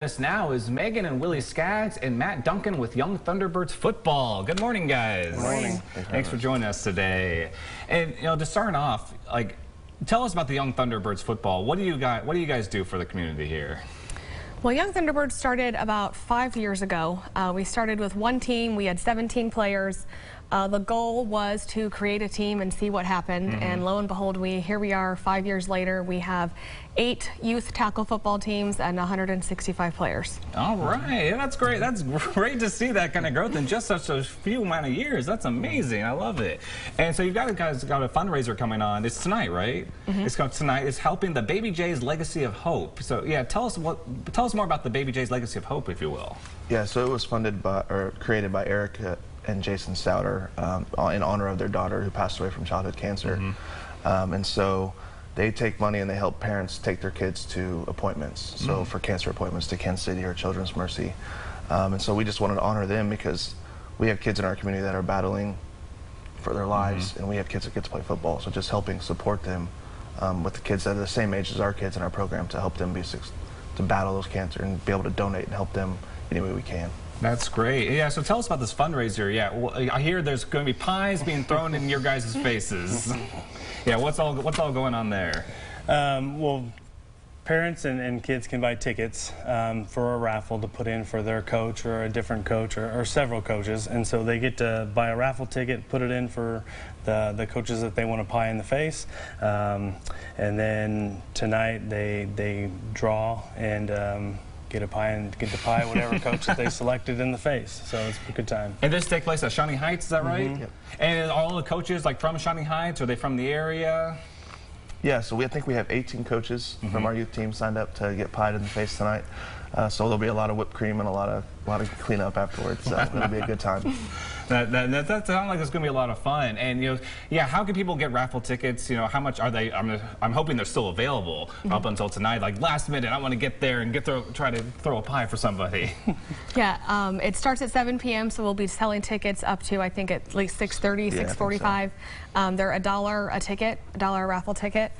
Us now is Megan and Willie Skaggs and Matt Duncan with Young Thunderbirds football. Good morning, guys. Good morning. Thanks for joining us today. And to start off, tell us about the Young Thunderbirds football. What do you guys do for the community here? Well, Young Thunderbirds started about 5 years ago. We started with one team. We had 17 players. The goal was to create a team and see what happened. And lo and behold, here we are 5 years later. We have 8 youth tackle football teams and 165 players. All right, that's great. That's great to see that kind of growth in just such a few amount of years. That's amazing. I love it. And so you guys got a fundraiser coming on. It's tonight, right? It's tonight. It's helping the Baby J's Legacy of Hope. So yeah, tell us more about the Baby J's Legacy of Hope, if you will. Yeah, so it was funded by or created by Erica and Jason Souter in honor of their daughter who passed away from childhood cancer. And so they take money and they help parents take their kids to appointments. So for cancer appointments to Kansas City or Children's Mercy. And so we just wanted to honor them because we have kids in our community that are battling for their lives, and we have kids that get to play football. So just helping support them with the kids that are the same age as our kids in our program to help them to battle those cancer and be able to donate and help them any way we can. That's great. Yeah, so tell us about this fundraiser. Yeah, well, I hear there's going to be pies being thrown in your guys' faces. Yeah, what's all going on there? Well, parents and kids can buy tickets for a raffle to put in for their coach or a different coach or several coaches, and so they get to buy a raffle ticket, put it in for the coaches that they want to pie in the face, and then tonight they draw and get to pie whatever coach that they selected in the face. So it's a good time. And this takes place at Shawnee Heights, is that right? Yep. And are all the coaches from Shawnee Heights? Are they from the area? Yeah, so I think we have 18 coaches from our youth team signed up to get pied in the face tonight. So there'll be a lot of whipped cream and a lot of cleanup afterwards. So it'll be a good time. That sounds like it's going to be a lot of fun. And yeah, how can people get raffle tickets? How much are they? I'm hoping they're still available up until tonight. Like last minute, I want to get there and try to throw a pie for somebody. Yeah, it starts at 7 p.m. So we'll be selling tickets up to I think at least 6:30, 6:45. So. They're $1 a ticket, $1 raffle ticket.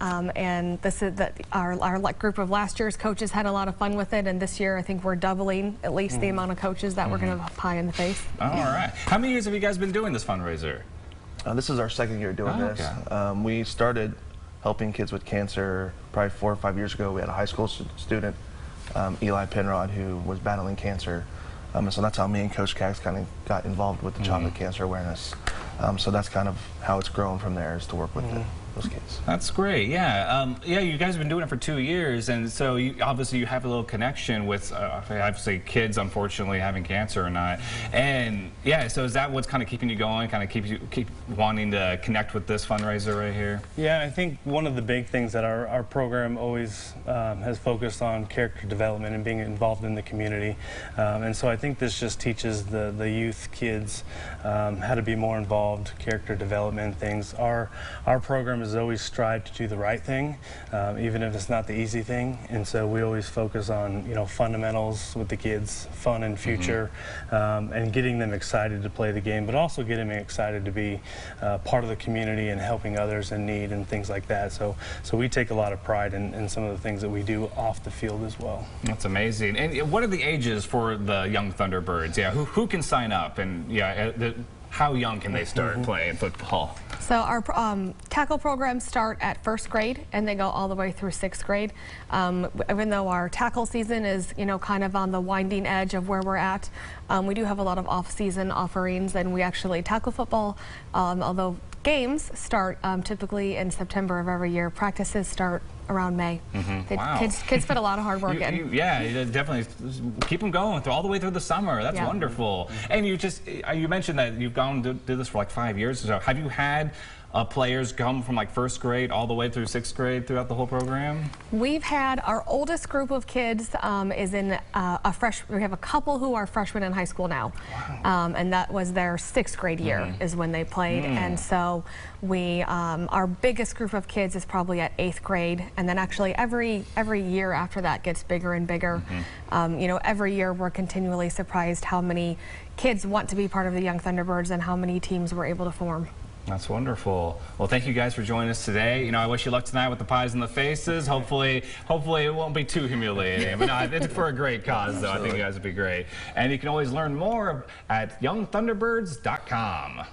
And this is our group of last year's coaches had a lot of fun with it, and this year I think we're doubling at least the amount of coaches that we're going to pie in the face. All right. How many years have you guys been doing this fundraiser? This is our second year doing this. Okay. We started helping kids with cancer probably 4 or 5 years ago. We had a high school student, Eli Penrod, who was battling cancer. And so that's how me and Coach Skaggs kind of got involved with the childhood cancer awareness. So that's kind of how it's grown from there, is to work with those kids. That's great. Yeah, yeah. You guys have been doing it for 2 years, and so obviously you have a little connection with obviously kids, unfortunately, having cancer or not. And yeah, so is that what's kind of keeping you going? Kind of keep wanting to connect with this fundraiser right here? Yeah, I think one of the big things that our program always has focused on character development and being involved in the community. And so I think this just teaches the youth kids how to be more involved, character development things. Our program has always strived to do the right thing, even if it's not the easy thing. And so we always focus on fundamentals with the kids, fun and future, and getting them excited to play the game, but also getting them excited to be part of the community and helping others in need and things like that. So we take a lot of pride in some of the things that we do off the field as well. That's amazing. And what are the ages for the Young Thunderbirds? Yeah, who can sign up? And yeah, how young can they start playing football? So our tackle programs start at 1st grade and they go all the way through 6th grade. Even though our tackle season is kind of on the winding edge of where we're at, we do have a lot of off-season offerings, and we actually tackle football, although games start typically in September of every year. Practices start around May. Wow. Kids put a lot of hard work in. Yeah, you definitely keep them going all the way through the summer. That's wonderful. And you mentioned that you've gone to do this for like 5 years or so. Have you had players come from like 1st grade all the way through 6th grade throughout the whole program? We've had our oldest group of kids is in we have a couple who are freshmen in high school now. Wow. And that was their 6th grade year is when they played. And so our biggest group of kids is probably at 8th grade, and then actually every year after that gets bigger and bigger. Every year we're continually surprised how many kids want to be part of the Young Thunderbirds and how many teams we're able to form. That's wonderful. Well, thank you guys for joining us today. You know, I wish you luck tonight with the pies in the faces. Hopefully it won't be too humiliating. But no, it's for a great cause, though. I think you guys would be great. And you can always learn more at youngthunderbirds.com.